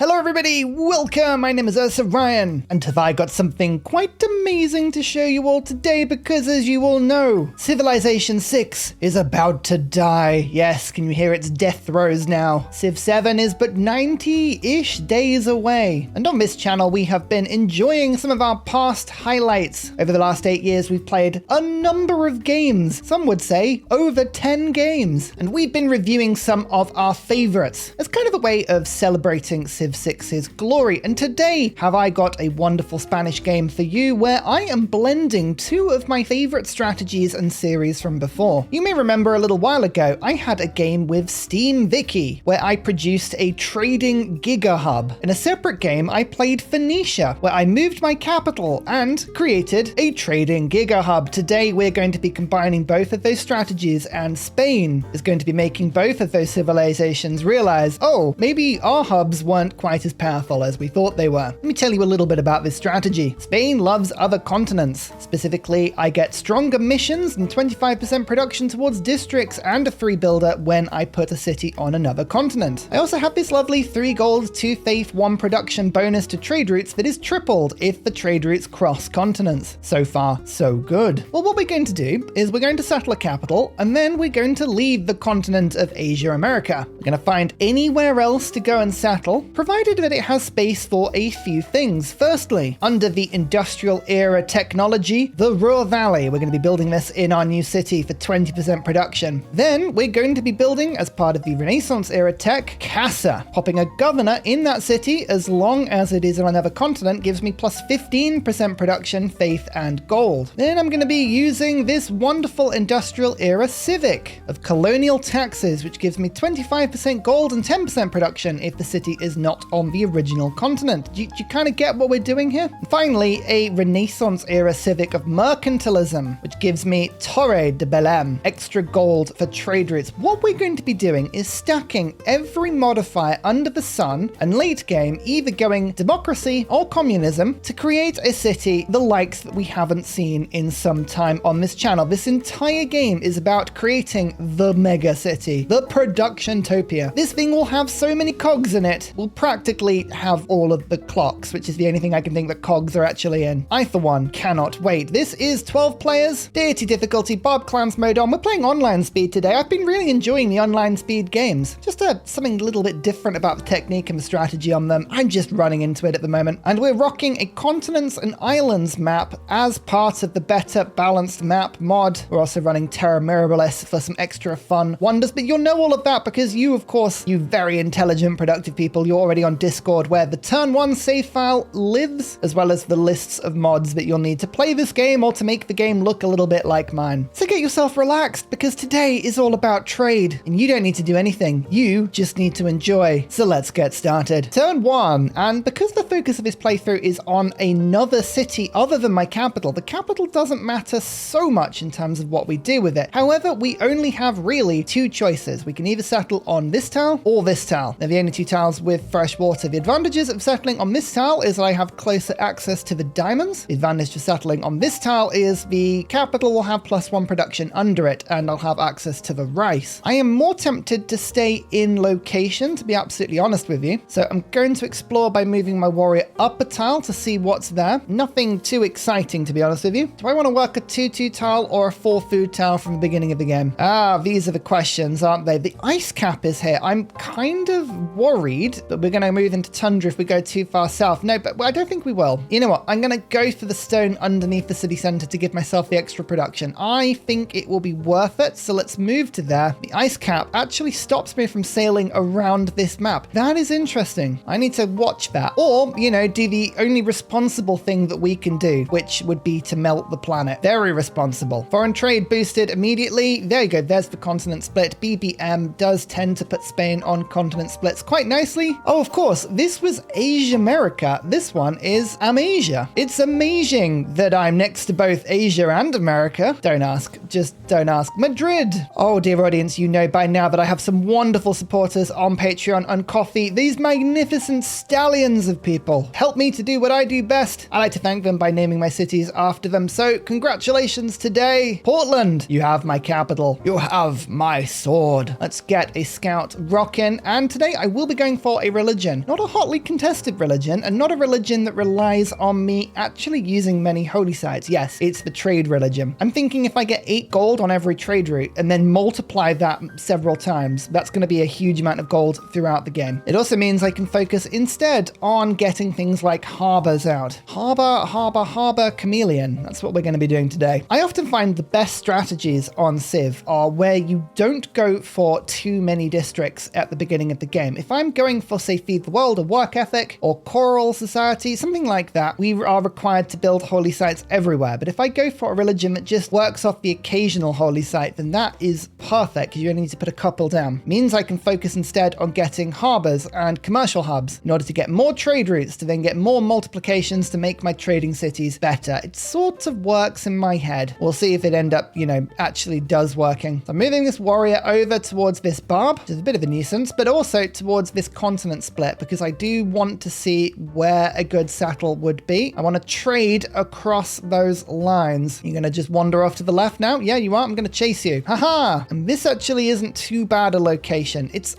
Hello everybody, welcome! My name is Ryan, and have I got something quite amazing to show you all today because as you all know, Civilization 6 is about to die. Yes, can you hear its death throes now? Civ 7 is but 90-ish days away. And on this channel we have been enjoying some of our past highlights. Over the last 8 years we've played a number of games, some would say over 10 games. And we've been reviewing some of our favorites as kind of a way of celebrating Civ 6's glory. And today have I got a wonderful Spanish game for you where I am blending two of my favorite strategies and series from before. You may remember a little while ago I had a game with Steam Vicky where I produced a trading giga hub. In a separate game I played Phoenicia where I moved my capital and created a trading giga hub. Today we're going to be combining both of those strategies, and Spain is going to be making both of those civilizations realize, oh, maybe our hubs weren't quite as powerful as we thought they were. Let me tell you a little bit about this strategy. Spain loves other continents. Specifically, I get stronger missions and 25% production towards districts and a free builder when I put a city on another continent. I also have this lovely 3 gold, 2 faith, 1 production bonus to trade routes that is tripled if the trade routes cross continents. So far, so good. Well, what we're going to do is we're going to settle a capital and then we're going to leave the continent of Asia America. We're going to find anywhere else to go and settle, provided that it has space for a few things. Firstly, under the industrial era technology, the Ruhr Valley. We're going to be building this in our new city for 20% production. Then we're going to be building, as part of the Renaissance era tech, Casa. Popping a governor in that city, as long as it is on another continent, gives me plus 15% production, faith, and gold. Then I'm going to be using this wonderful industrial era civic of colonial taxes, which gives me 25% gold and 10% production if the city is not on the original continent. Do you kind of get what we're doing here? And finally, a Renaissance era civic of mercantilism, which gives me Torre de Belém, extra gold for trade routes. What we're going to be doing is stacking every modifier under the sun, and late game either going democracy or communism to create a city the likes that we haven't seen in some time on this channel. This entire game is about creating the mega city, the production-topia. This thing will have so many cogs in it, we'll practically have all of the clocks, which is the only thing I can think that cogs are actually in. I, for one, cannot wait. This is 12 players, deity difficulty, Bob Clans mode on. We're playing online speed today. I've been really enjoying the online speed games. Just something a little bit different about the technique and the strategy on them. I'm just running into it at the moment. And we're rocking a continents and islands map as part of the better balanced map mod. We're also running Terra Mirabilis for some extra fun wonders, but you'll know all of that because you, of course, you very intelligent, productive people, you're already on Discord where the turn 1 save file lives, as well as the lists of mods that you'll need to play this game or to make the game look a little bit like mine. So get yourself relaxed because today is all about trade and you don't need to do anything. You just need to enjoy. So let's get started. Turn 1, and because the focus of this playthrough is on another city other than my capital, the capital doesn't matter so much in terms of what we do with it. However, we only have really 2 choices. We can either settle on this tile or this tile. They're the only 2 tiles with fresh water. The advantages of settling on this tile is that I have closer access to the diamonds. The advantage of settling on this tile is the capital will have +1 production under it, and I'll have access to the rice. I am more tempted to stay in location, to be absolutely honest with you. So I'm going to explore by moving my warrior up a tile to see what's there. Nothing too exciting, to be honest with you. Do I want to work a 2-2 tile or a 4 food tile from the beginning of the game? These are the questions, aren't they? The ice cap is here. I'm kind of worried that we're going to move into tundra if we go too far south. No, but I don't think we will. You know what? I'm going to go for the stone underneath the city center to give myself the extra production. I think it will be worth it. So let's move to there. The ice cap actually stops me from sailing around this map. That is interesting. I need to watch that. Or, you know, do the only responsible thing that we can do, which would be to melt the planet. Very responsible. Foreign trade boosted immediately. There you go. There's the continent split. BBM does tend to put Spain on continent splits quite nicely. Oh, of course, this was Asia America. This one is Amasia. It's amazing that I'm next to both Asia and America. Don't ask. Just don't ask. Madrid. Oh, dear audience, you know by now that I have some wonderful supporters on Patreon and Coffee. These magnificent stallions of people help me to do what I do best. I like to thank them by naming my cities after them. So congratulations today. Portland, you have my capital. You have my sword. Let's get a scout rocking. And today I will be going for a religion. Not a hotly contested religion, and not a religion that relies on me actually using many holy sites. Yes, it's the trade religion. I'm thinking if I get 8 gold on every trade route and then multiply that several times, that's going to be a huge amount of gold throughout the game. It also means I can focus instead on getting things like harbors out. Harbor, chameleon. That's what we're going to be doing today. I often find the best strategies on Civ are where you don't go for too many districts at the beginning of the game. If I'm going for, say, Feed the World or Work Ethic or Choral Society, something like that, we are required to build holy sites everywhere. But if I go for a religion that just works off the occasional holy site, then that is perfect because you only need to put a couple down. Means I can focus instead on getting harbors and commercial hubs in order to get more trade routes, to then get more multiplications to make my trading cities better. It sort of works in my head. We'll see if it end up, actually does working. So I'm moving this warrior over towards this barb, which is a bit of a nuisance, but also towards this continent split because I do want to see where a good settle would be. I want to trade across those lines. You're going to just wander off to the left now? Yeah, you are. I'm going to chase you. Haha! And this actually isn't too bad a location. It's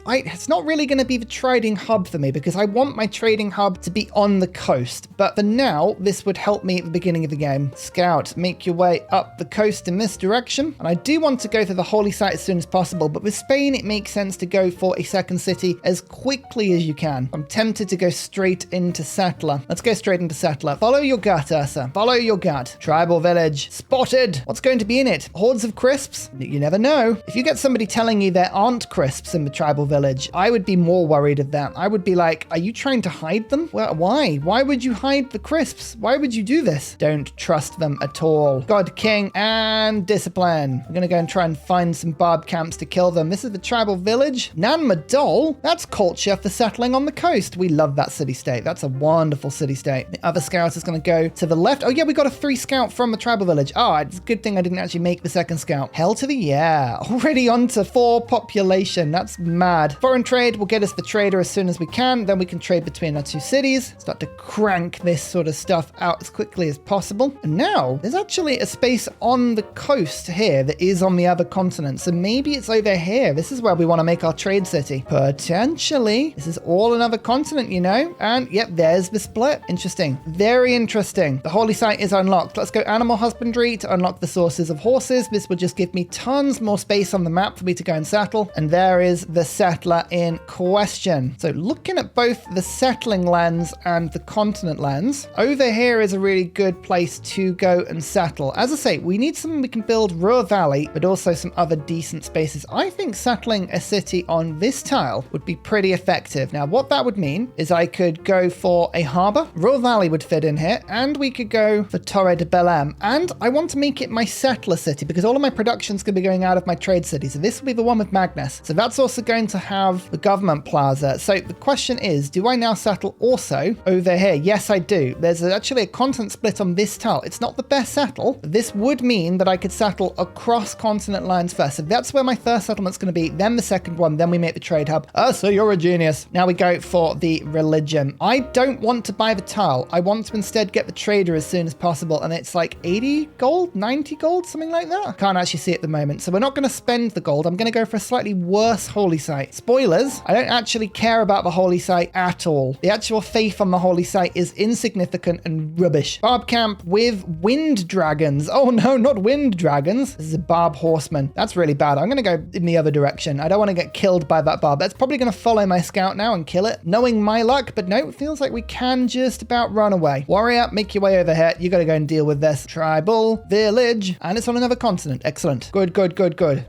not really going to be the trading hub for me because I want my trading hub to be on the coast. But for now, this would help me at the beginning of the game. Scout, make your way up the coast in this direction. And I do want to go to the holy site as soon as possible, but with Spain, it makes sense to go for a second city as quickly as you can. I'm tempted to go straight into settler. Let's go straight into settler. Follow your gut, Ursa. Follow your gut. Tribal village. Spotted. What's going to be in it? Hordes of crisps? You never know. If you get somebody telling you there aren't crisps in the tribal village, I would be more worried of that. I would be like, are you trying to hide them? Well, why? Why would you hide the crisps? Why would you do this? Don't trust them at all. God, King, and discipline. We're going to go and try and find some barb camps to kill them. This is the tribal village. Madol. That's culture for settling on the coast. We love that city-state. That's a wonderful city-state. The other scout is going to go to the left. Oh yeah, we got a 3 scout from the tribal village. Oh, it's a good thing I didn't actually make the second scout. Hell to the yeah. Already on to 4 population. That's mad. Foreign trade will get us the trader as soon as we can. Then we can trade between our 2 cities. Start to crank this sort of stuff out as quickly as possible. And now there's actually a space on the coast here that is on the other continent. So maybe it's over here. This is where we want to make our trade city. Potentially. This is all another continent, And yep, there's the split. Interesting. Very interesting. The holy site is unlocked. Let's go animal husbandry to unlock the sources of horses. This would just give me tons more space on the map for me to go and settle. And there is the settler in question. So looking at both the settling lands and the continent lands, over here is a really good place to go and settle. As I say, we need something we can build Ruhr Valley, but also some other decent spaces. I think settling a city on this tile would be pretty effective. Now, what that would mean is I could go for a harbor. Ruhr Valley would fit in here, and we could go for Torre de Belém. And I want to make it my settler city because all of my production's going to be going out of my trade city. So this will be the one with Magnus. So that's also going to have the government plaza. So the question is, do I now settle also over here? Yes, I do. There's actually a continent split on this tile. It's not the best settle. This would mean that I could settle across continent lines first. So that's where my first settlement's going to be, then the second one, then we make the trade hub. So you're a genius. Now we go for the religion. I don't want to buy the tile. I want to instead get the trader as soon as possible. And it's like 80 gold, 90 gold, something like that. I can't actually see at the moment. So we're not going to spend the gold. I'm going to go for a slightly worse holy site. Spoilers, I don't actually care about the holy site at all. The actual faith on the holy site is insignificant and rubbish. Barb camp with wind dragons. Oh no, not wind dragons. This is a barb horseman. That's really bad. I'm going to go in the other direction. I don't want to get killed by that barb. That's probably going to follow my scout now and kill it, knowing my luck. But no, it feels like we can just about run away. Warrior, make your way over here. You got to go and deal with this. Tribal village. And it's on another continent. Excellent. Good.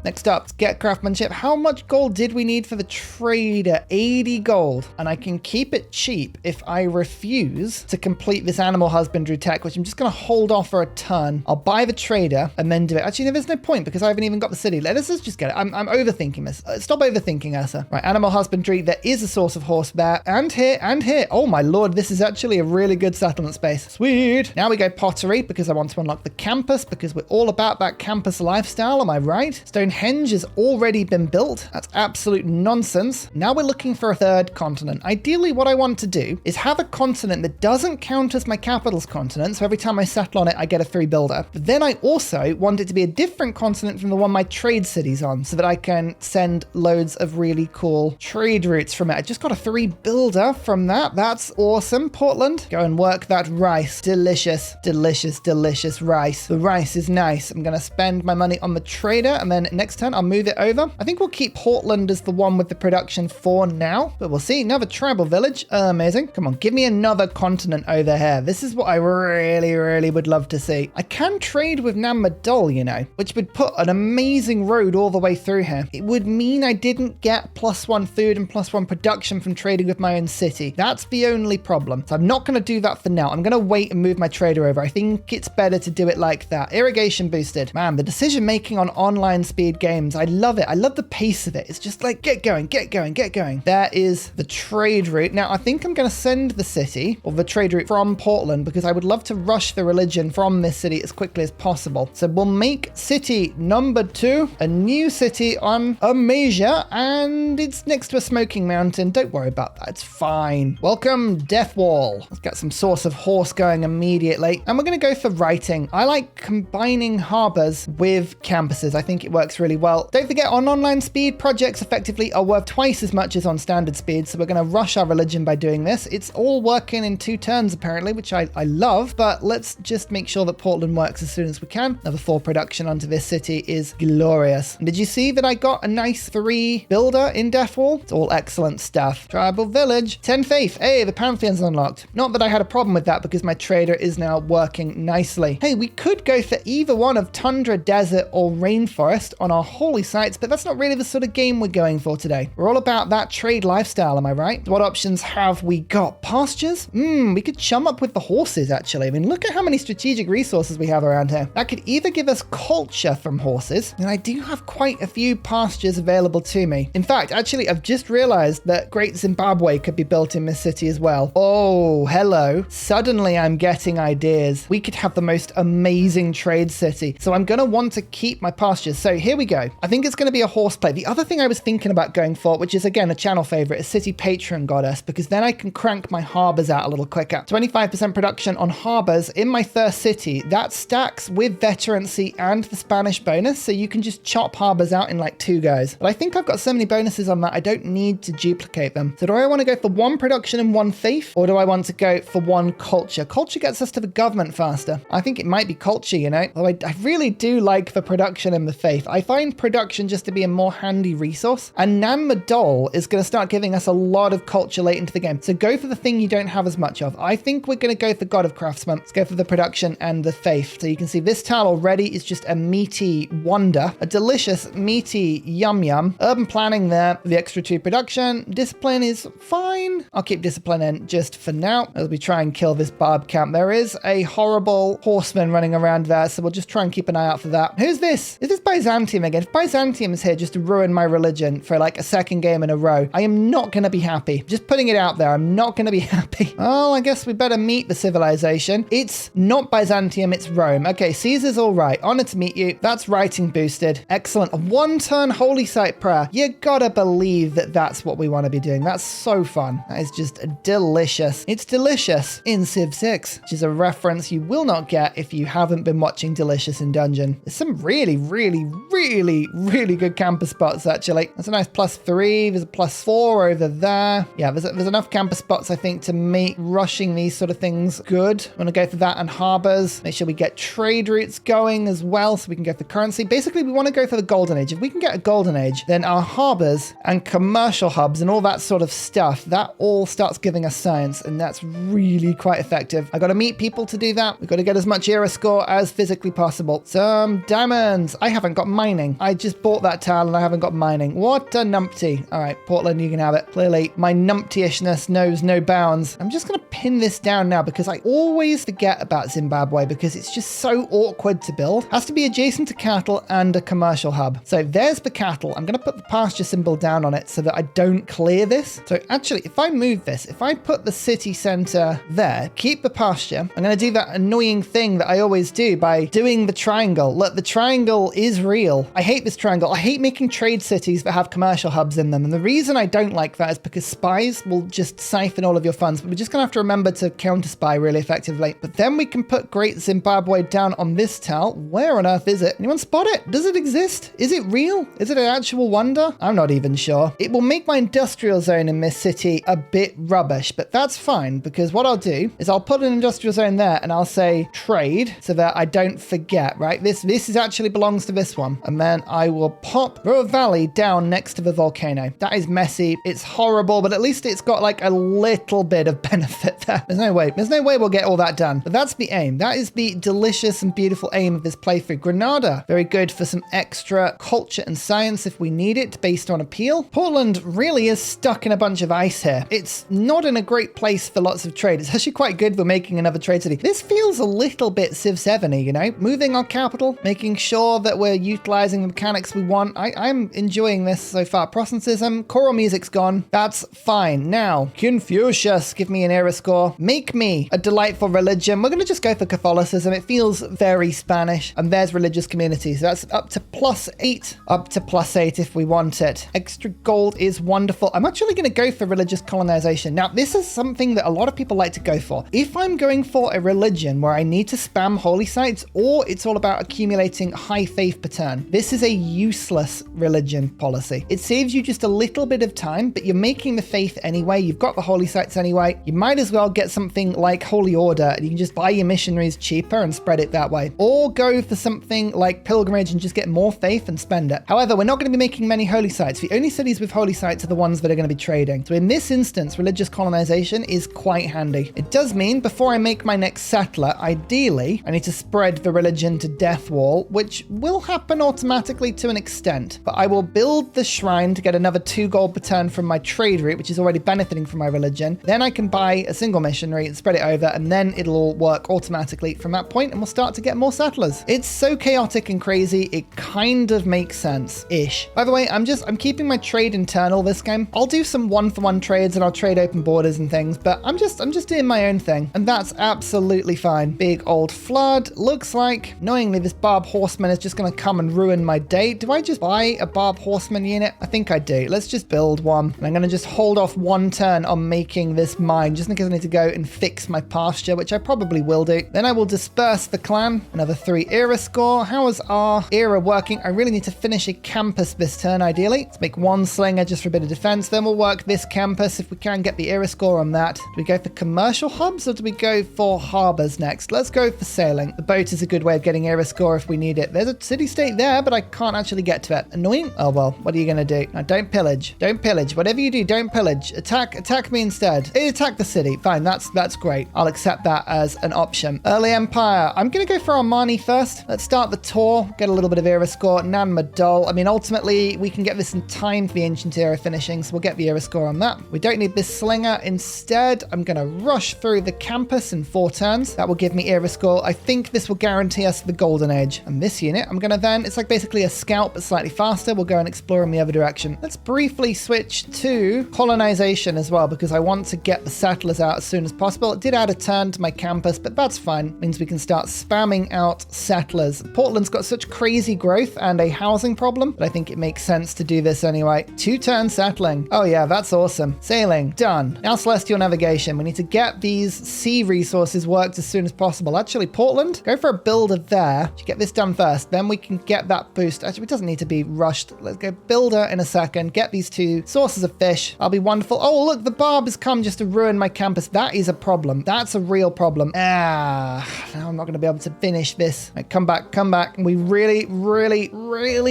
Next up, let's get craftsmanship. How much gold did we need for the trader? 80 gold. And I can keep it cheap if I refuse to complete this animal husbandry tech, which I'm just going to hold off for a turn. I'll buy the trader and then do it. Actually, there's no point because I haven't even got the city. Let us just get it. I'm overthinking this. Stop overthinking, Ursa. Right, animal husbandry. There is a source of horse there. And here, and here. Oh my lord, this is actually a really good settlement space. Sweet. Now we go pottery because I want to unlock the campus because we're all about that campus lifestyle. Am I right? Stonehenge has already been built. That's absolute nonsense. Now we're looking for a third continent. Ideally, what I want to do is have a continent that doesn't count as my capital's continent. So every time I settle on it, I get a 3 builder. But then I also want it to be a different continent from the one my trade city's on so that I can send loads of really cool trade routes from it. I just got got a 3 builder from that. That's awesome. Portland, go and work that rice. Delicious, delicious, delicious rice. The rice is nice. I'm going to spend my money on the trader, and then next turn I'll move it over. I think we'll keep Portland as the one with the production for now, but we'll see. Another tribal village. Amazing. Come on, give me another continent over here. This is what I really, really would love to see. I can trade with Madol, you know, which would put an amazing road all the way through here. It would mean I didn't get +1 food and +1 production from trading with my own city. That's the only problem. So I'm not going to do that for now. I'm going to wait and move my trader over. I think it's better to do it like that. Irrigation boosted. Man, the decision making on online speed games, I love it. I love the pace of it. It's just like, get going, get going, get going. There is the trade route. Now, I think I'm going to send the city, or the trade route, from Portland, because I would love to rush the religion from this city as quickly as possible. So we'll make city number 2 a new city on a major, and it's next to a smoking mountain. Don't worry about that. It's fine. Welcome, Death Wall. Let's get some source of horse going immediately. And we're going to go for writing. I like combining harbors with campuses. I think it works really well. Don't forget, on online speed, projects effectively are worth twice as much as on standard speed. So we're going to rush our religion by doing this. It's all working in 2 turns apparently, which I love, but let's just make sure that Portland works as soon as we can. Another 4 production onto this city is glorious. And did you see that I got a nice 3 builder in Death Wall? It's all excellent stuff. Tribal village, 10 faith. Hey, the Pantheon's unlocked. Not that I had a problem with that because my trader is now working nicely. Hey, we could go for either one of tundra, desert, or rainforest on our holy sites, but that's not really the sort of game we're going for today. We're all about that trade lifestyle, am I right? What options have we got? Pastures? We could chum up with the horses, actually. I mean, look at how many strategic resources we have around here. That could either give us culture from horses, and I do have quite a few pastures available to me. In fact, actually, I've just realized that Great Zimbabwe could be built in this city as well. Oh, hello. Suddenly I'm getting ideas. We could have the most amazing trade city. So I'm going to want to keep my pastures. So here we go. I think it's going to be a horse play. The other thing I was thinking about going for, which is again a channel favorite, is City Patron Goddess, because then I can crank my harbors out a little quicker. 25% production on harbors in my first city. That stacks with veterancy and the Spanish bonus. So you can just chop harbors out in like 2 goes. But I think I've got so many bonuses on that, I don't need to duplicate them. So do I want to go for 1 production and 1 faith, or do I want to go for 1 culture? Culture gets us to the government faster. I think it might be culture, you know? Although I really do like the production and the faith. I find production just to be a more handy resource. And Madol is going to start giving us a lot of culture late into the game. So go for the thing you don't have as much of. I think we're going to go for God of Craftsmen. Let's go for the production and the faith. So you can see this tile already is just a meaty wonder. A delicious, meaty yum yum. Urban planning there. The extra 2 production. Discipline is fine. I'll keep discipline in just for now as we try and kill this barb camp. There is a horrible horseman running around there, so we'll just try and keep an eye out for that. Who's this? Is this Byzantium again? If Byzantium is here just to ruin my religion for like a 2nd game in a row, I am not going to be happy. Just putting it out there, I'm not going to be happy. Oh, I guess we better meet the civilization. It's not Byzantium, it's Rome. Okay, Caesar's all right. Honored to meet you. That's writing boosted. Excellent. A 1-turn holy site prayer. You gotta believe that that's what we want to be doing. That's so fun. That is just delicious. It's delicious in Civ 6, which is a reference you will not get if you haven't been watching Delicious in Dungeon. There's some really, really, really, really good camper spots, actually. That's a nice +3. There's a +4 over there. Yeah, there's enough camper spots, I think, to make rushing these sort of things good. I'm going to go for that and harbors. Make sure we get trade routes going as well so we can go for currency. Basically, we want to go for the golden age. If we can get a golden age, then our harbors and commercial hubs and all that sort of stuff, that all starts giving us science, and that's really quite effective. I got to meet people to do that. We've got to get as much era score as physically possible. Some diamonds. I haven't got mining. I just bought that tile and I haven't got mining. What a numpty. All right, Portland, you can have it. Clearly, my numpty-ishness knows no bounds. I'm just going to pin this down now because I always forget about Zimbabwe because it's just so awkward to build. Has to be adjacent to cattle and a commercial hub. So there's the cattle. I'm going to put the pasture symbol down on it so that I don't clear this. So actually, if I move this, if I put the city center there, keep the pasture, I'm going to do that annoying thing that I always do by doing the triangle. Look, the triangle is real. I hate this triangle. I hate making trade cities that have commercial hubs in them. And the reason I don't like that is because spies will just siphon all of your funds. But we're just going to have to remember to counter spy really effectively. But then we can put Great Zimbabwe down on this tile. Where on earth is it? Anyone spot it? Does it exist? Is it real? Is it an actual wonder? I'm not even sure. It will make my industrial industrial zone in this city a bit rubbish, but that's fine because what I'll do is I'll put an industrial zone there and I'll say trade so that I don't forget, right? This is actually belongs to this one. And then I will pop River Valley down next to the volcano. That is messy. It's horrible, but at least it's got like a little bit of benefit there. There's no way we'll get all that done. But that's the aim. That is the delicious and beautiful aim of this playthrough. Granada, very good for some extra culture and science if we need it based on appeal. Portland really is stuck in a bunch of ice here. It's not in a great place for lots of trade. It's actually quite good for making another trade city. This feels a little bit Civ 7-y, you know? Moving our capital, making sure that we're utilizing the mechanics we want. I'm enjoying this so far. Protestantism, choral music's gone. That's fine. Now, Confucius, give me an era score. Make me a delightful religion. We're going to just go for Catholicism. It feels very Spanish. And there's religious community. So that's up to +8. Up to +8 if we want it. Extra gold is wonderful. I'm actually going to go for religious colonization. Now, this is something that a lot of people like to go for. If I'm going for a religion where I need to spam holy sites, or it's all about accumulating high faith per turn, this is a useless religion policy. It saves you just a little bit of time, but you're making the faith anyway. You've got the holy sites anyway. You might as well get something like Holy Order, and you can just buy your missionaries cheaper and spread it that way. Or go for something like pilgrimage and just get more faith and spend it. However, we're not going to be making many holy sites. The only cities with holy sites are the ones that are going to be trading. So in this instance, religious colonization is quite handy. It does mean before I make my next settler, ideally, I need to spread the religion to Death Wall, which will happen automatically to an extent. But I will build the shrine to get another 2 gold per turn from my trade route, which is already benefiting from my religion. Then I can buy a single missionary and spread it over, and then it'll all work automatically from that point, and we'll start to get more settlers. It's so chaotic and crazy, it kind of makes sense-ish. By the way, I'm keeping my trade internal this game. I'll do some 1-for-1 trades and I'll trade open borders and things, but I'm just doing my own thing, and that's absolutely fine. Big old flood. Looks like, annoyingly, this Barb Horseman is just going to come and ruin my day. Do I just buy a Barb Horseman unit? I think I do. Let's just build one, and I'm going to just hold off 1 turn on making this mine, just in case I need to go and fix my pasture, which I probably will do. Then I will disperse the clan. Another 3 era score. How is our era working? I really need to finish a campus this turn, ideally. Let's make 1 slinger just for a bit of defense. Then we'll work this campus if we can get the era score on that. Do we go for commercial hubs or do we go for harbors next? Let's go for sailing. The boat is a good way of getting era score if we need it. There's a city-state there, but I can't actually get to it. Annoying? Oh, well, what are you going to do? Now, don't pillage. Don't pillage. Whatever you do, don't pillage. Attack me instead. Attack the city. Fine, that's great. I'll accept that as an option. Early Empire. I'm going to go for Armani first. Let's start the tour. Get a little bit of era score. Nan Madol. I mean, ultimately, we can get this in time for the Ancient Era finishing, so we'll get the era score on that. We don't need this slinger. Instead, I'm going to rush through the campus in 4 turns. That will give me era score. I think this will guarantee us the Golden Age. And this unit, I'm going to then, it's like basically a scout, but slightly faster. We'll go and explore in the other direction. Let's briefly switch to colonization as well, because I want to get the settlers out as soon as possible. It did add a turn to my campus, but that's fine. It means we can start spamming out settlers. Portland's got such crazy growth and a housing problem, but I think it makes sense to do this anyway. 2 turns settling. Oh yeah, that's awesome. Sailing, done. Now celestial navigation. We need to get these sea resources worked as soon as possible. Actually, Portland, go for a builder there. Get this done first, then we can get that boost. Actually, it doesn't need to be rushed. Let's go builder in a second. Get these 2 sources of fish. That'll be wonderful. Oh, look, the barb has come just to ruin my campus. That is a problem. That's a real problem. Now I'm not going to be able to finish this. Right, come back. We really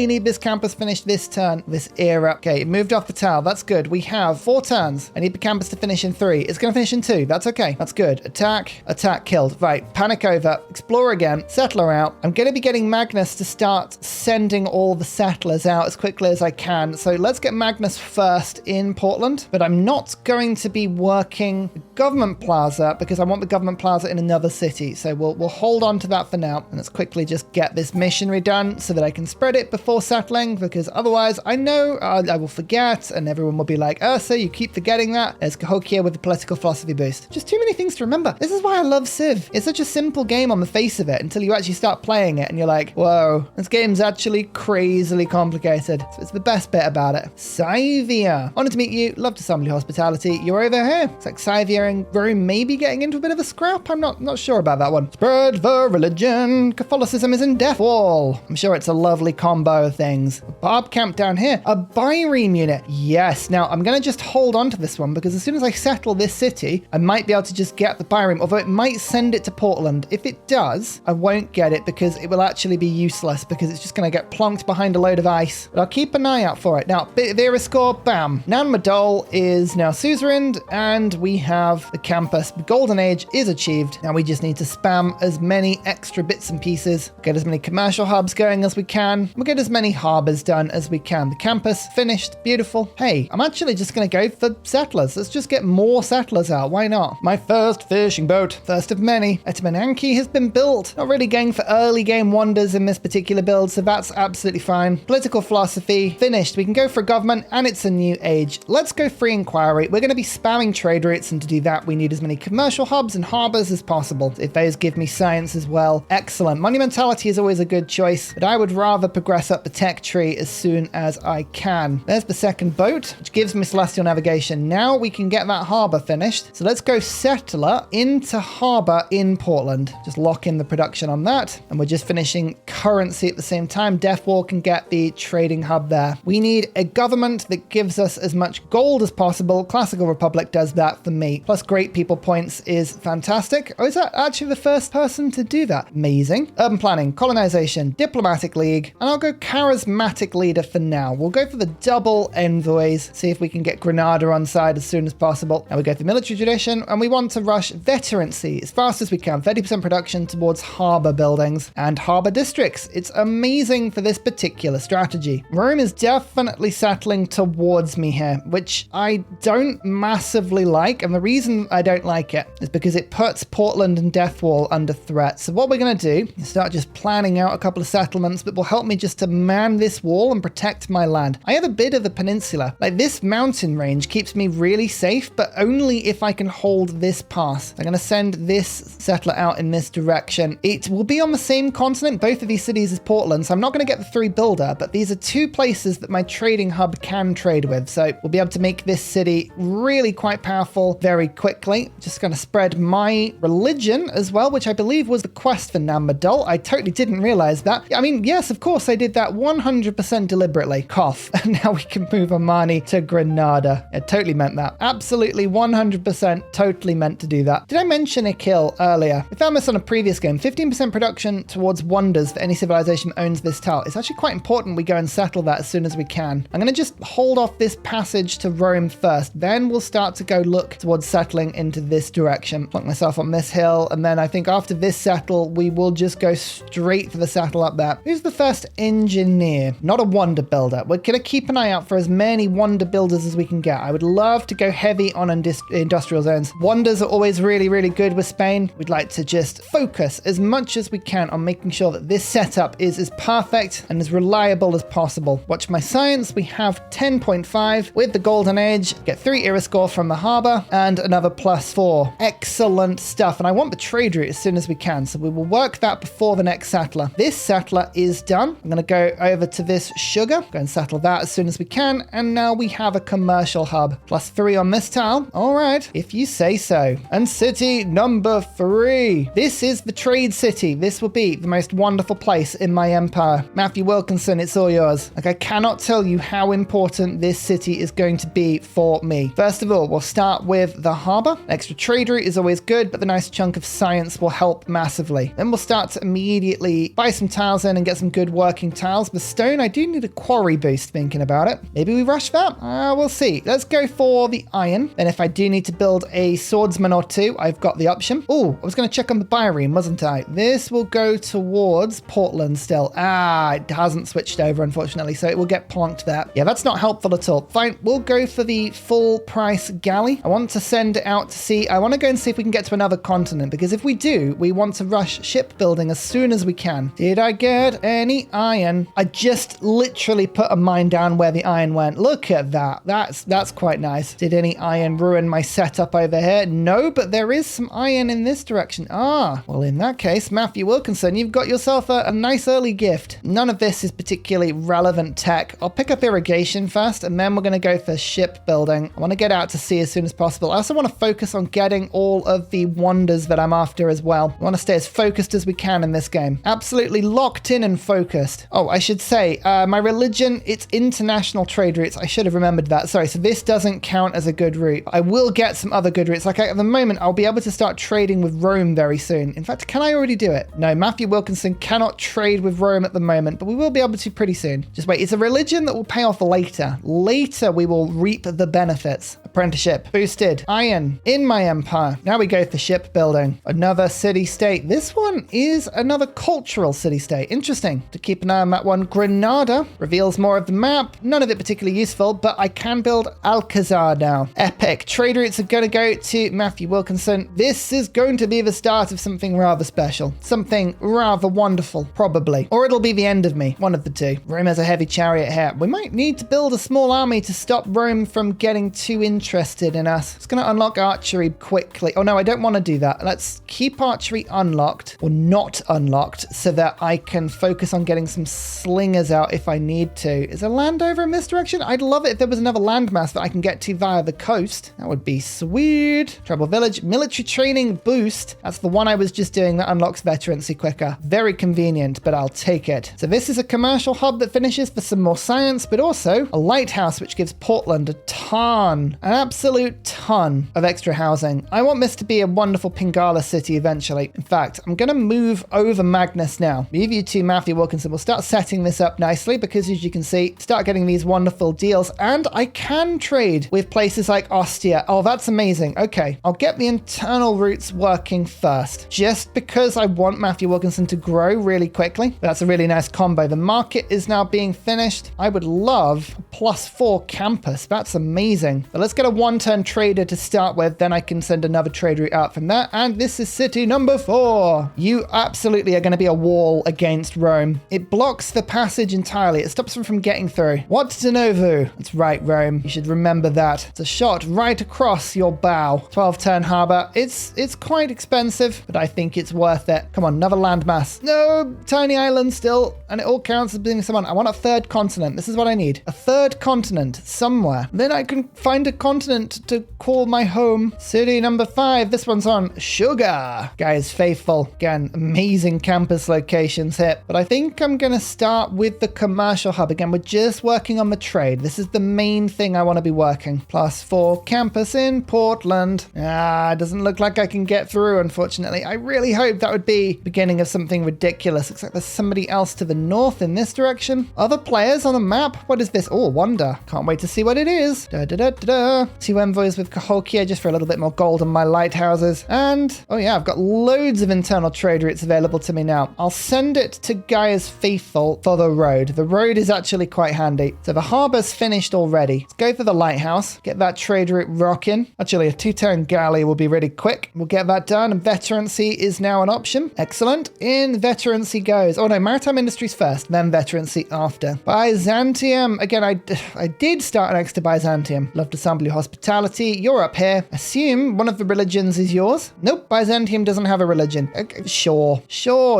need this campus finished this turn, this era. Okay, it moved off the tile. That's good. We have 4 turns. I need the campus to finish in 3. It's going to finish in 2. That's okay. That's good. Attack, killed. Right, panic over. Explore again. Settler out. I'm going to be getting Magnus to start sending all the settlers out as quickly as I can. So let's get Magnus first in Portland, but I'm not going to be working the government plaza because I want the government plaza in another city. So we'll hold on to that for now. And let's quickly just get this missionary done so that I can spread it before settling, because otherwise I know I will forget and everyone will be like, so you keep forgetting that. There's Cahokia with the political philosophy boost. Just too many things to remember. This is why I love Civ. It's such a simple game on the face of it until you actually start playing it and you're like, whoa, this game's actually crazily complicated. So it's the best bit about it. Scythia. Honored to meet you. Love to summon your hospitality. You're over here. It's like Scythia and Rome maybe getting into a bit of a scrap. I'm not sure about that one. Spread the religion. Catholicism is in Death Wall. I'm sure it's a lovely combo of things. A barb camp down here. A bireme unit. Yes, nice. Now, I'm going to just hold on to this one because as soon as I settle this city, I might be able to just get the bioreme, although it might send it to Portland. If it does, I won't get it because it will actually be useless because it's just going to get plonked behind a load of ice. But I'll keep an eye out for it. Now, bit of era score, bam. Now Madol is now suzerained and we have the campus. The golden age is achieved. Now we just need to spam as many extra bits and pieces, get as many commercial hubs going as we can. We'll get as many harbors done as we can. The campus finished, beautiful. Hey, I'm actually just going to go for settlers. Let's just get more settlers out. Why not? My first fishing boat, first of many. Etamananki has been built. Not really going for early game wonders in this particular build, so that's absolutely fine. Political philosophy, finished. We can go for a government and it's a new age. Let's go free inquiry. We're going to be spamming trade routes, and to do that, we need as many commercial hubs and harbors as possible. If those give me science as well, excellent. Monumentality is always a good choice, but I would rather progress up the tech tree as soon as I can. There's the second boat, which gives me celestial navigation. Now we can get that harbor finished. So let's go settler into harbor in Portland. Just lock in the production on that. And we're just finishing currency at the same time. Death Wall can get the trading hub there. We need a government that gives us as much gold as possible. Classical Republic does that for me. Plus great people points is fantastic. Oh, is that actually the first person to do that? Amazing. Urban planning, colonization, diplomatic league, and I'll go charismatic leader for now. We'll go for the double envoys, see if we can get Granada on side as soon as possible. Now we go for military tradition, and we want to rush veterancy as fast as we can. 30% production towards harbor buildings and harbor districts. It's amazing for this particular strategy. Rome is definitely settling towards me here, which I don't massively like, and the reason I don't like it is because it puts Portland and Death Wall under threat. So what we're going to do is start just planning out a couple of settlements that will help me just to man this wall and protect my land. I have a bit of the peninsula. Like, this mountain range keeps me really safe, but only if I can hold this pass. I'm going to send this settler out in this direction. It will be on the same continent, both of these cities as Portland, so I'm not going to get the 3 builder, but these are 2 places that my trading hub can trade with. So we'll be able to make this city really quite powerful very quickly. Just going to spread my religion as well, which I believe was the quest for Madol. I totally didn't realize that. I mean, yes, of course I did that 100% deliberately. Cough. And now we can move Omani to Granada. It totally meant that. Absolutely 100% totally meant to do that. Did I mention a kill earlier? We found this on a previous game. 15% production towards wonders for any civilization that owns this tile. It's actually quite important we go and settle that as soon as we can. I'm going to just hold off this passage to Rome first. Then we'll start to go look towards settling into this direction. Plonk myself on this hill, and then I think after this settle, we will just go straight for the settle up there. Who's the first engineer? Not a wonder builder. We're going to keep an eye out for as many wonder builders as we can get. I would love to go heavy on industrial zones. Wonders are always really, really good with Spain. We'd like to just focus as much as we can on making sure that this setup is as perfect and as reliable as possible. Watch my science. We have 10.5 with the golden age. Get 3 era score from the harbor and another +4. Excellent stuff. And I want the trade route as soon as we can. So we will work that before the next settler. This settler is done. I'm going to go over to this sugar. Go and settle that as soon as we can. And now we have a commercial hub. +3 on this tile. All right, if you say so. And city number 3. This is the trade city. This will be the most wonderful place in my empire. Matthew Wilkinson, it's all yours. Like, I cannot tell you how important this city is going to be for me. First of all, we'll start with the harbor. Extra trade route is always good, but the nice chunk of science will help massively. Then we'll start to immediately buy some tiles in and get some good working tiles. The stone, I do need a quarry boost thinking about it. Maybe we rush that? We'll see. Let's go for the iron. Then if I do need to build a swordsman or 2, I've got the option. Oh, I was going to check on the bioreme, wasn't I? This will go towards Portland still. It hasn't switched over, unfortunately, so it will get plonked there. Yeah, that's not helpful at all. Fine, we'll go for the full price galley. I want to send it out to sea. I want to go and see if we can get to another continent, because if we do, we want to rush shipbuilding as soon as we can. Did I get any iron? I just literally put a mine down where the iron went. Look at that. That's quite nice. Did any iron ruin my setup over here? No, but there is some iron in this direction. Well, in that case, Matthew Wilkinson, you've got yourself a nice early gift. None of this is particularly relevant tech. I'll pick up irrigation first, and then we're going to go for shipbuilding. I want to get out to sea as soon as possible. I also want to focus on getting all of the wonders that I'm after as well. I want to stay as focused as we can in this game. Absolutely locked in and focused. Oh, I should say, my religion, it's international trade routes. I should have remembered that. Sorry, so this doesn't count as a good route. I will get some other good routes. Like at the moment, I'll be able to start trading with Rome very soon. In fact, can I already do it? No, Matthew Wilkinson cannot trade with Rome at the moment, but we will be able to pretty soon. Just wait. It's a religion that will pay off later. Later, we will reap the benefits. Apprenticeship boosted. Iron in my empire. Now we go for shipbuilding. Another city-state. This one is another cultural city-state. Interesting to keep an eye on that one. Granada reveals more of the map. None of it particularly useful, but I can build Alcazar now. Epic. Trade routes are going to go to Matthew Wilkinson. This is going to be the start of something rather special. Something rather wonderful, probably. Or it'll be the end of me. One of the two. Rome has a heavy chariot here. We might need to build a small army to stop Rome from getting too interested in us. It's going to unlock archery quickly. Oh no, I don't want to do that. Let's keep archery unlocked or not unlocked so that I can focus on getting some slingers out if I need to. Is there land over in this direction? I'd love it if there was another landmass that I can get to via the coast. That would be sweet. Tribal village, military training boost. That's the one I was just doing that unlocks veterancy quicker. Very convenient, but I'll take it. So this is a commercial hub that finishes for some more science, but also a lighthouse, which gives Portland an absolute ton of extra housing. I want this to be a wonderful Pingala city eventually. In fact, I'm going to move over Magnus now. Move you to Matthew Wilkinson. We'll start setting this up nicely because, as you can see, start getting these wonderful deals. And I can trade with places like Ostia. Oh, that's amazing. Okay, I'll get the internal routes working first, just because I want Matthew Wilkinson to grow really quickly. That's a really nice combo. The market is now being finished. I would love a +4 campus. That's amazing. But let's get a one-turn trader to start with. Then I can send another trade route out from there. And this is city number 4. You absolutely are going to be a wall against Rome. It blocks the passage entirely. It stops them from getting through. What de novo? That's right, Rome. You should remember that. It's a shot right across your bow. 12-turn harbor. It's quite expensive, but I think it's worth it. Come on, another landmass. No, tiny island still. And it all counts as being someone. I want a third continent. This is what I need. A third continent somewhere. Then I can find a continent to call my home. City number 5. This one's on sugar. Guys, faithful. Again, amazing campus locations here. But I think I'm going to start with the commercial hub. Again, we're just working on the trade. This is the main thing I want to be working. +4 campus in Portland. Doesn't look like I can get through, unfortunately. I really hope that would be beginning of something ridiculous. Looks like there's somebody else to the north in this direction. Other players on the map. What is this? Oh, wonder. Can't wait to see what it is. 2 envoys with Cahokia just for a little bit more gold on my lighthouses. And, oh yeah, I've got loads of internal trade routes available to me now. I'll send it to Gaia's Faithful for the road. The road is actually quite handy. So the harbor's finished already. Let's go for the lighthouse. Get that trade route rocking. Actually, a 2-turn galley will be really quick. We'll get that done. And veterancy is now an option. Excellent. In veterancy goes. Oh no, maritime industries first, then veterancy after. Byzantium. Again, I did start next to Byzantium. Love to sample your hospitality. You're up here. Assume one of the religions is yours. Nope, Byzantium doesn't have a religion. Okay, sure,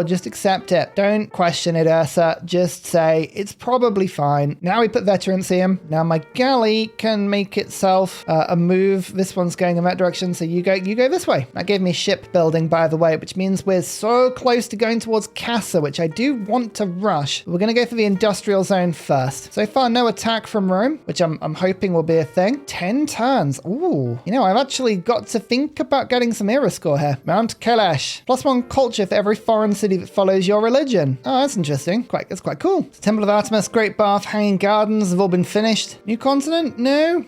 just accept it. Don't question it, Ursa. Just say it's probably fine. Now we put veterancy in. Now my galley can make itself a move. This one's going in that direction, so you go this way. That gave me shipbuilding, by the way, which means we're so close to going towards Casa, which I do want to rush. We're going to go for the industrial zone first. So far, no attack from Rome, which I'm hoping will be a thing. 10 turns. Ooh. You know, I've actually got to think about getting some era score here. Mount Kalash. +1 culture for every foreign city that follows your religion. Oh, that's interesting. That's quite cool. Temple of Artemis, Great Bath, Hanging Gardens have all been finished. New continent? No.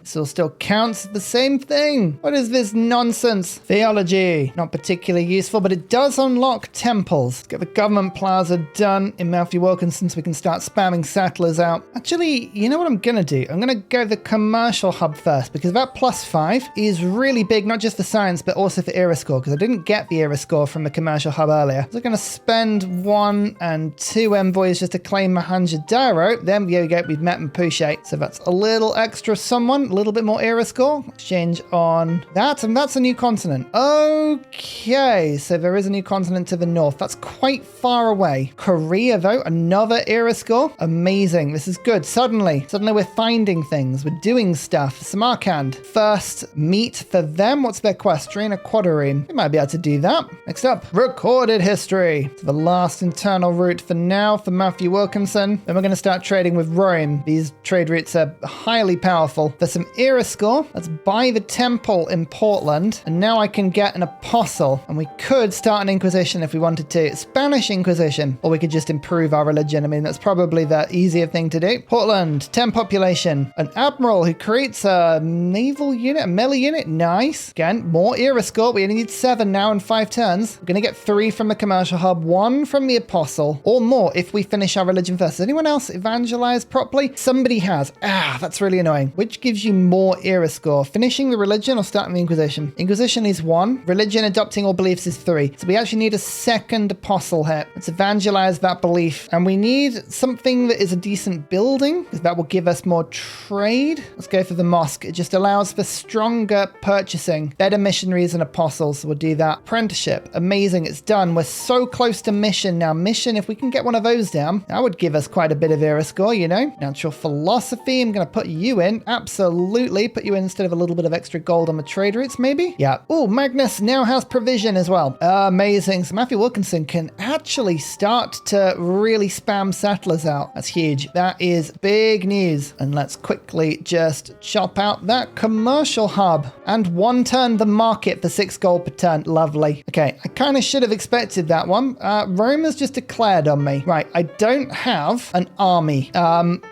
This all still counts the same thing. What is this nonsense? Theology. Not particularly useful, but it does unlock temples. Let's get the government plaza done in Matthew Wilkinson so we can start spamming settlers out. Actually, you know what I'm going to do? I'm going to go the commercial hub first because that +5 is really big, not just for science, but also for era score because I didn't get the era score from the commercial hub earlier. So I'm going to spend 1 and 2 envoys just to claim Mohenjo-Daro. Then there we go, we've met Mapuche. So that's a little extra someone, a little bit more era score. Exchange on that, and that's a new continent. Okay, so there is a new continent to the north. That's quite far away. Korea, though, another era score. Amazing. This is good. Suddenly we're finding things. We're doing stuff. Samarkand. First meet for them. What's their quatrain? A quadrine. We might be able to do that. Next up, recorded history. So the last internal route for now for Matthew Wilkinson. Then we're going to start trading with Rome. insane. These trade routes are highly powerful. For some era score, let's buy the temple in Portland. And now I can get an apostle. And we could start an inquisition if we wanted to. Spanish Inquisition. Or we could just improve our religion. I mean, that's probably the easier thing to do. Portland, 10 population. An admiral who creates a naval unit, a melee unit. Nice. Again, more era score. We only need 7 now in 5 turns. We're going to get 3 from the commercial hub, 1 from the apostle, or more if we finish our religion first. Has anyone else evangelized properly? Somebody has. That's really annoying. Which gives you more era score? Finishing the religion or starting the Inquisition? Inquisition is 1. Religion adopting all beliefs is 3. So we actually need a second apostle here. Let's evangelize that belief. And we need something that is a decent building, because that will give us more trade. Let's go for the mosque. It just allows for stronger purchasing, better missionaries and apostles. So we'll do that. Apprenticeship. Amazing. It's done. We're so close to mission now. Mission, if we can get one of those down, that would give us quite a bit of era score, you know. Natural philosophy. I'm going to put you in. Absolutely. Put you in instead of a little bit of extra gold on the trade routes, maybe. Yeah. Oh, Magnus now has provision as well. Amazing. So Matthew Wilkinson can actually start to really spam settlers out. That's huge. That is big news. And let's quickly just chop out that commercial hub and 1 turn the market for 6 gold per turn. Lovely. Okay. I kind of should have expected that one. Rome has just declared on me. Right. I don't have an army,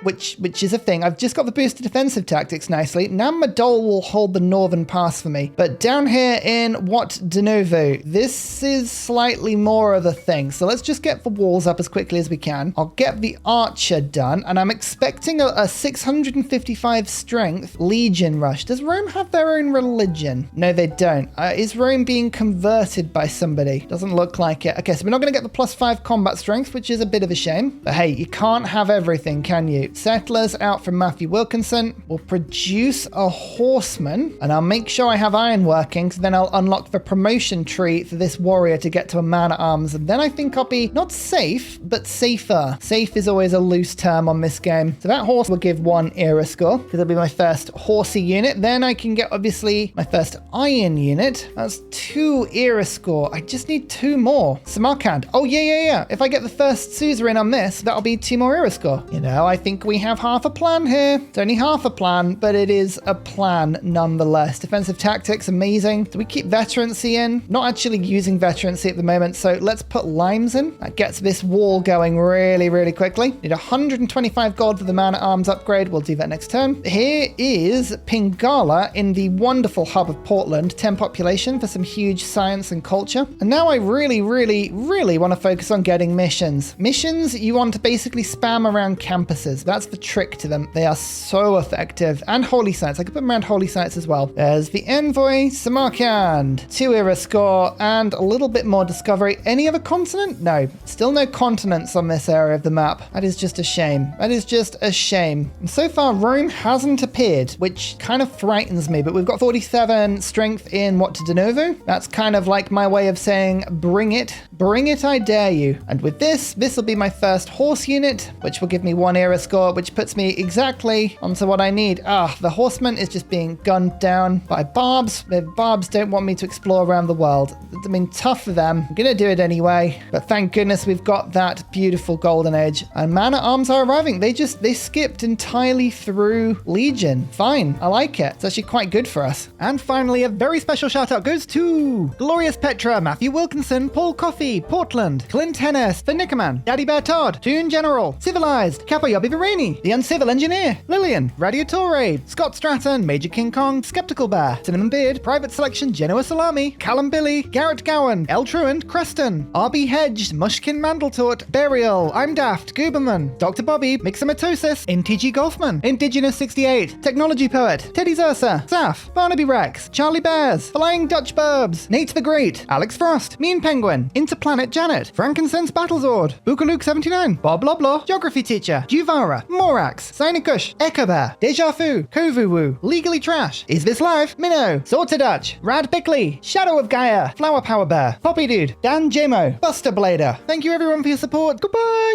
which is a thing. I've just got the boosted defensive tactics nicely. Now Madol will hold the northern pass for me. But down here in Wat de Novo, this is slightly more of a thing. So let's just get the walls up as quickly as we can. I'll get the archer done, and I'm expecting a 655 strength legion rush. Does Rome have their own religion? No, they don't. Is Rome being converted by somebody? Doesn't look like it. Okay, so we're not going to get the +5 combat strength, which is a bit of a shame. But hey, you can't have everything, can you? Settlers out from Matthew Wilkinson. We'll produce a horseman, and I'll make sure I have iron working, so then I'll unlock the promotion tree for this warrior to get to a man-at-arms, and then I think I'll be not safe, but safer. Safe is always a loose term on this game. So that horse will give 1 era score, because it'll be my first horsey unit. Then I can get, obviously, my first iron unit. That's 2 era score. I just need 2 more. Samarkand. Oh, yeah. If I get the first suzerain on this, that'll be 2 more era score. You know, I think we have half a plan here. It's only half a plan, but it is a plan nonetheless. Defensive tactics, amazing. Do we keep veterancy in? Not actually using veterancy at the moment, so let's put limes in. That gets this wall going really, really quickly. Need 125 gold for the man-at-arms upgrade. We'll do that next turn. Here is Pingala in the wonderful hub of Portland. 10 population for some huge science and culture. And now I really want to focus on getting missions. Missions, you want to basically spam around campuses. That's the trick to them. They are so effective. And holy sites. I could put them around holy sites as well. There's the envoy, Samarkand. 2 era score and a little bit more discovery. Any other continent? No. Still no continents on this area of the map. That is just a shame. That is just a shame. And so far, Rome hasn't appeared, which kind of frightens me, but we've got 47 strength in Wat de Novo. That's kind of like my way of saying, bring it. Bring it, I dare you. And with this will be my first horse unit, which will give me 1 era score, which puts me exactly onto what I need. The horseman is just being gunned down by barbs. The barbs don't want me to explore around the world. I mean, tough for them. I'm gonna do it anyway. But thank goodness we've got that beautiful golden age. And man-at-arms are arriving. They skipped entirely through Legion. Fine, I like it. It's actually quite good for us. And finally, a very special shout out goes to Glorious Petra, Matthew Wilkinson, Paul Coffey, Portland, Clint Hennis, The Nickerman, Daddy Bear Todd, Toon General, Civilized, Capo Yobby Virani, The Uncivil Engineer, Lillian, Radiatore, Scott Stratton, Major King Kong, Skeptical Bear, Cinnamon Beard, Private Selection, Genoa Salami, Callum Billy, Garrett Gowan, El Truant, Creston, RB Hedged, Mushkin Mandletort, Burial, I'm Daft, Gooberman, Dr. Bobby, Mixomatosis, NTG Golfman, Indigenous 68, Technology Poet, Teddy Zursa, Saf, Barnaby Rex, Charlie Bears, Flying Dutch Burbs, Nate the Great, Alex Frost, Mean Penguin, Interplanet Janet, Frankincense Battlezord, Bookaluk 79, Bob Loblaw, Geography Teacher, Juvara, Morax, Sinukush, Echo Bear, Deja Vu, Kovuwu, Legally Trash, Is This Live, Minnow, Sorted Dutch, Rad Bickley, Shadow of Gaia, Flower Power Bear, Poppy Dude, Dan Jamo, Buster Blader. Thank you everyone for your support. Goodbye!